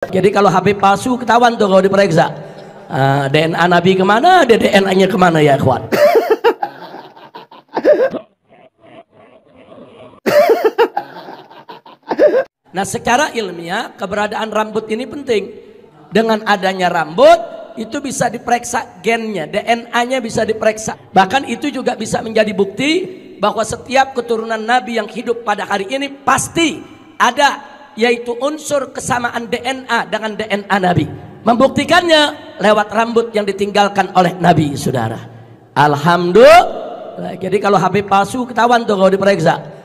Jadi kalau HP palsu ketahuan tuh kalau diperiksa. DNA Nabi kemana, DNA-nya kemana ya ikhwan? Nah, secara ilmiah keberadaan rambut ini penting. Dengan adanya rambut itu bisa diperiksa gennya, DNA-nya bisa diperiksa. Bahkan itu juga bisa menjadi bukti bahwa setiap keturunan Nabi yang hidup pada hari ini pasti ada, yaitu unsur kesamaan DNA dengan DNA Nabi. Membuktikannya lewat rambut yang ditinggalkan oleh Nabi, saudara. Alhamdulillah. Jadi kalau HP palsu ketahuan tuh kalau diperiksa.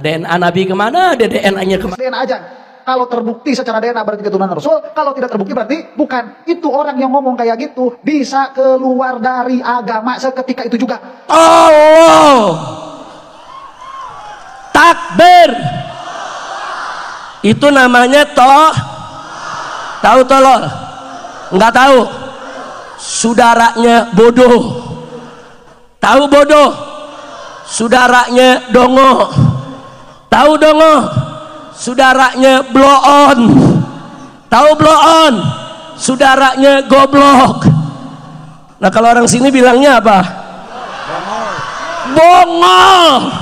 DNA Nabi kemana, DNA-nya kemana? DNA aja. Kalau terbukti secara DNA berarti keturunan Rasul. Kalau tidak terbukti berarti bukan. Itu orang yang ngomong kayak gitu bisa keluar dari agama seketika itu juga. Allah takbir. Itu namanya tahu tolol? Enggak tahu. Saudaranya bodoh. Tahu bodoh? Saudaranya dongo. Tahu dongo? Saudaranya blow on. Tahu blow on? Saudaranya goblok. Nah, kalau orang sini bilangnya apa? Bongol.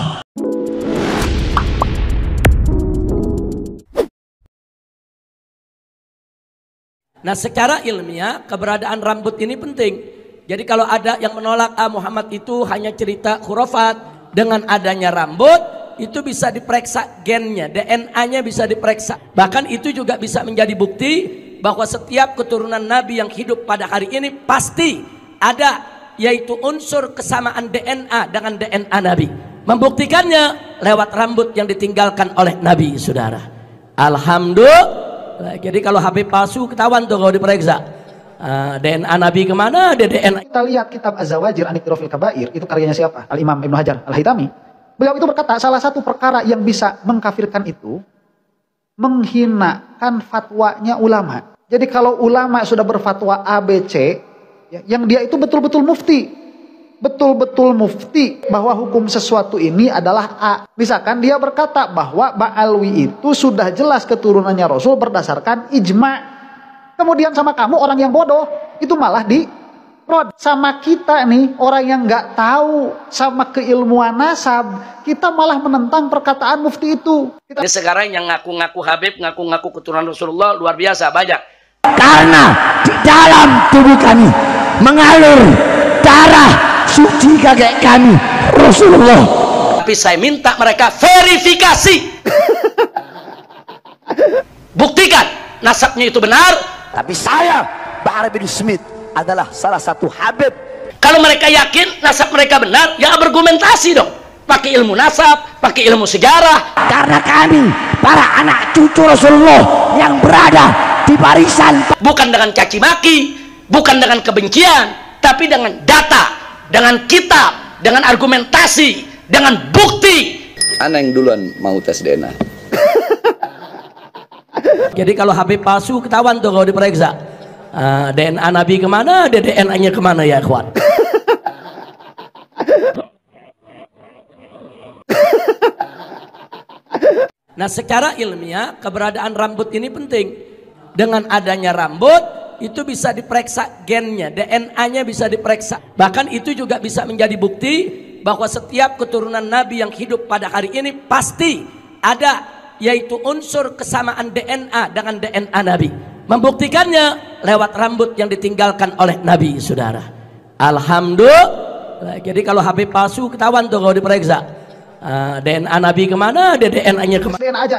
Nah, secara ilmiah keberadaan rambut ini penting. Jadi kalau ada yang menolak Muhammad itu hanya cerita khurafat, dengan adanya rambut itu bisa diperiksa gennya, DNA-nya bisa diperiksa. Bahkan itu juga bisa menjadi bukti bahwa setiap keturunan Nabi yang hidup pada hari ini pasti ada, yaitu unsur kesamaan DNA dengan DNA Nabi. Membuktikannya lewat rambut yang ditinggalkan oleh Nabi, saudara. Alhamdulillah. Jadi kalau HP palsu ketahuan tuh kalau diperiksa. DNA Nabi kemana, DNA. Kita lihat kitab Az-Zawajir an Iqtirafil Kabair, itu karyanya siapa? Al-Imam Ibnu Hajar Al-Haytami. Beliau itu berkata salah satu perkara yang bisa mengkafirkan itu menghinakan fatwanya ulama. Jadi kalau ulama sudah berfatwa ABC, ya, yang dia itu betul-betul mufti, betul-betul mufti bahwa hukum sesuatu ini adalah A. Misalkan dia berkata bahwa Ba'alwi itu sudah jelas keturunannya Rasul berdasarkan ijma'. Kemudian sama kamu orang yang bodoh itu malah rod. Sama kita nih orang yang nggak tahu sama keilmuan nasab, kita malah menentang perkataan mufti itu. Ini sekarang yang ngaku-ngaku Habib, ngaku-ngaku keturunan Rasulullah luar biasa banyak. Karena di dalam tubuh kami mengalir darah suci kakek kami Rasulullah. Tapi saya minta mereka verifikasi. Buktikan nasabnya itu benar. Tapi saya, Bahar bin Smith, adalah salah satu Habib. Kalau mereka yakin nasab mereka benar, ya argumentasi dong. Pakai ilmu nasab, pakai ilmu sejarah. Karena kami, para anak cucu Rasulullah yang berada di barisan. Bukan dengan caci maki, bukan dengan kebencian, tapi dengan data, dengan kitab, dengan argumentasi, dengan bukti. Ana yang duluan mau tes DNA. Jadi kalau HP palsu ketahuan tuh kalau diperiksa. DNA Nabi kemana, DNA-nya kemana ya ikhwan? Nah, secara ilmiah keberadaan rambut ini penting. Dengan adanya rambut itu bisa diperiksa gennya, DNA-nya bisa diperiksa. Bahkan itu juga bisa menjadi bukti bahwa setiap keturunan Nabi yang hidup pada hari ini pasti ada, yaitu unsur kesamaan DNA dengan DNA Nabi. Membuktikannya lewat rambut yang ditinggalkan oleh Nabi, saudara. Alhamdulillah. Jadi kalau HP palsu ketahuan tuh kalau diperiksa. DNA Nabi kemana, DNA-nya kemana? DNA aja.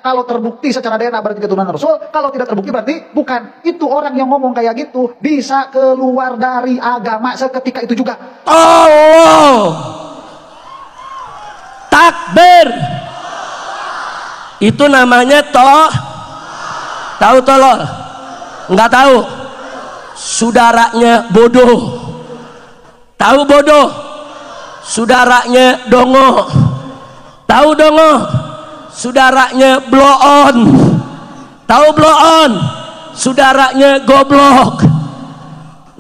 Kalau terbukti secara DNA berarti keturunan Rasul. Kalau tidak terbukti berarti bukan. Itu orang yang ngomong kayak gitu bisa keluar dari agama seketika itu juga. Allah takbir. Itu namanya tahu tolol? Enggak tahu. Saudaranya bodoh. Tahu bodoh? Saudaranya dongo. Tahu dongo? Saudaranya blow on. Tahu blow on? Saudaranya goblok.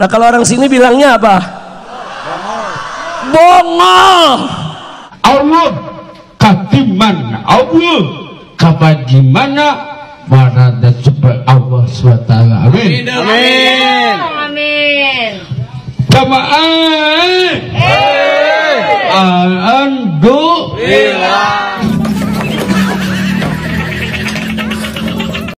Nah, kalau orang sini bilangnya apa? Bongol. Allah katiman Allah kabagaimana Manada cepat Allah SWT. Amin. Amin. Amin. Jamaah. Alhamdulillah.